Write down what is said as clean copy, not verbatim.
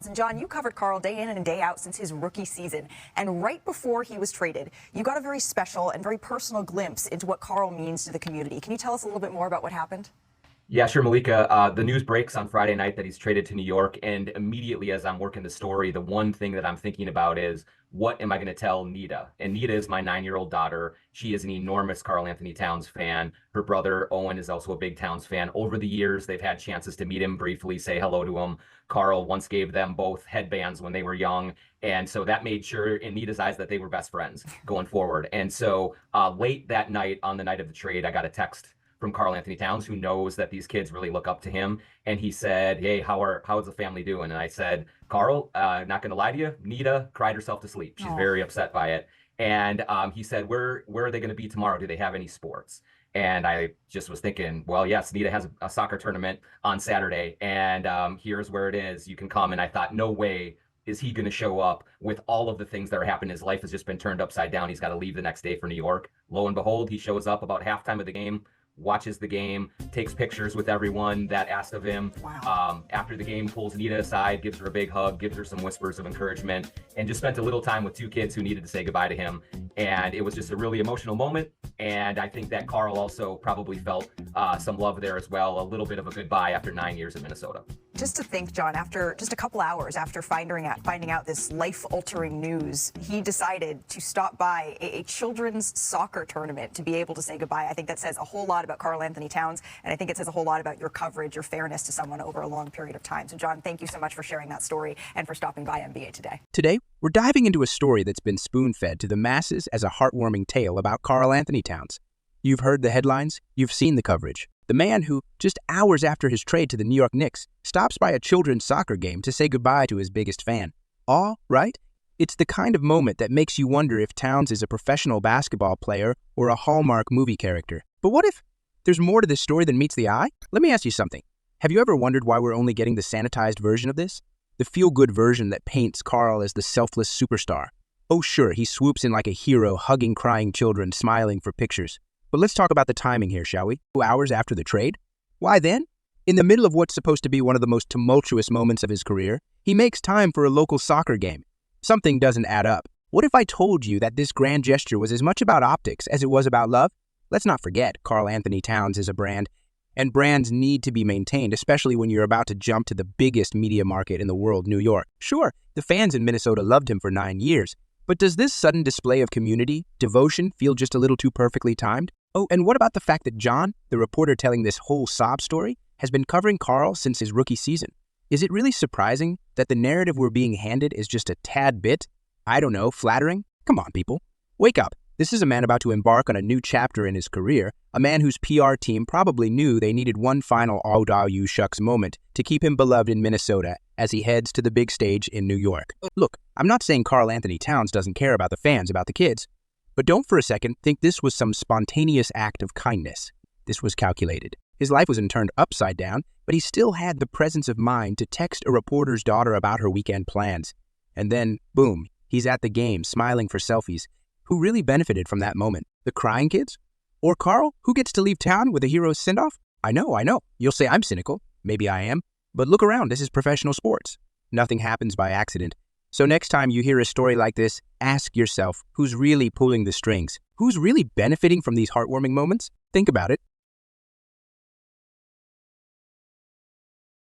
And John, you covered Karl day in and day out since his rookie season. And right before he was traded, you got a very special and very personal glimpse into what Karl means to the community. Can you tell us a little bit more about what happened? Yeah, sure, Malika. The news breaks on Friday night that he's traded to New York, and immediately as I'm working the story, the one thing that I'm thinking about is what am I going to tell Nita? And Nita is my 9-year-old daughter. She is an enormous Karl Anthony Towns fan. Her brother Owen is also a big Towns fan. Over the years, they've had chances to meet him briefly, say hello to him. Karl once gave them both headbands when they were young, and so that made sure in Nita's eyes that they were best friends going forward. And so late that night, on the night of the trade, I got a text from Karl Anthony Towns, who knows that these kids really look up to him. And he said, "Hey, how's the family doing?" And I said, "Karl, not going to lie to you, Nita cried herself to sleep. She's Oh. very upset by it." And he said, "Where are they going to be tomorrow? Do they have any sports?" And I just was thinking, well, yes, Nita has a soccer tournament on Saturday, and here's where it is. You can come. And I thought, no way is he going to show up with all of the things that are happening. His life has just been turned upside down. He's got to leave the next day for New York. Lo and behold, he shows up about halftime of the game, watches the game, takes pictures with everyone that asked of him. Wow. After the game, pulls Nita aside, gives her a big hug, gives her some whispers of encouragement, and just spent a little time with two kids who needed to say goodbye to him. And it was just a really emotional moment. And I think that Karl also probably felt some love there as well, a little bit of a goodbye after 9 years in Minnesota. Just to think, John, after just a couple hours after finding out this life-altering news, he decided to stop by a children's soccer tournament to be able to say goodbye. I think that says a whole lot about Karl Anthony Towns, and I think it says a whole lot about your coverage, your fairness to someone over a long period of time. So, John, thank you so much for sharing that story and for stopping by NBA Today. Today, we're diving into a story that's been spoon-fed to the masses as a heartwarming tale about Karl Anthony Towns. You've heard the headlines, you've seen the coverage. The man who, just hours after his trade to the New York Knicks, stops by a children's soccer game to say goodbye to his biggest fan. Aw, right? It's the kind of moment that makes you wonder if Towns is a professional basketball player or a Hallmark movie character. But what if there's more to this story than meets the eye? Let me ask you something. Have you ever wondered why we're only getting the sanitized version of this? The feel-good version that paints Karl as the selfless superstar. Oh sure, he swoops in like a hero, hugging crying children, smiling for pictures. But let's talk about the timing here, shall we? 2 hours after the trade? Why then? In the middle of what's supposed to be one of the most tumultuous moments of his career, he makes time for a local soccer game. Something doesn't add up. What if I told you that this grand gesture was as much about optics as it was about love? Let's not forget, Karl Anthony Towns is a brand, and brands need to be maintained, especially when you're about to jump to the biggest media market in the world, New York. Sure, the fans in Minnesota loved him for 9 years, but does this sudden display of community, devotion, feel just a little too perfectly timed? Oh, and what about the fact that John, the reporter telling this whole sob story, has been covering Karl since his rookie season? Is it really surprising that the narrative we're being handed is just a tad bit, I don't know, flattering? Come on, people. Wake up. This is a man about to embark on a new chapter in his career, a man whose PR team probably knew they needed one final all-you shucks moment to keep him beloved in Minnesota as he heads to the big stage in New York. Look, I'm not saying Karl Anthony Towns doesn't care about the fans, about the kids, but don't for a second think this was some spontaneous act of kindness. This was calculated. His life wasn't turned upside down, but he still had the presence of mind to text a reporter's daughter about her weekend plans. And then, boom, he's at the game, smiling for selfies. Who really benefited from that moment? The crying kids? Or Karl, who gets to leave town with a hero's send-off? I know. You'll say I'm cynical. Maybe I am. But look around, this is professional sports. Nothing happens by accident. So next time you hear a story like this, ask yourself, who's really pulling the strings? Who's really benefiting from these heartwarming moments? Think about it.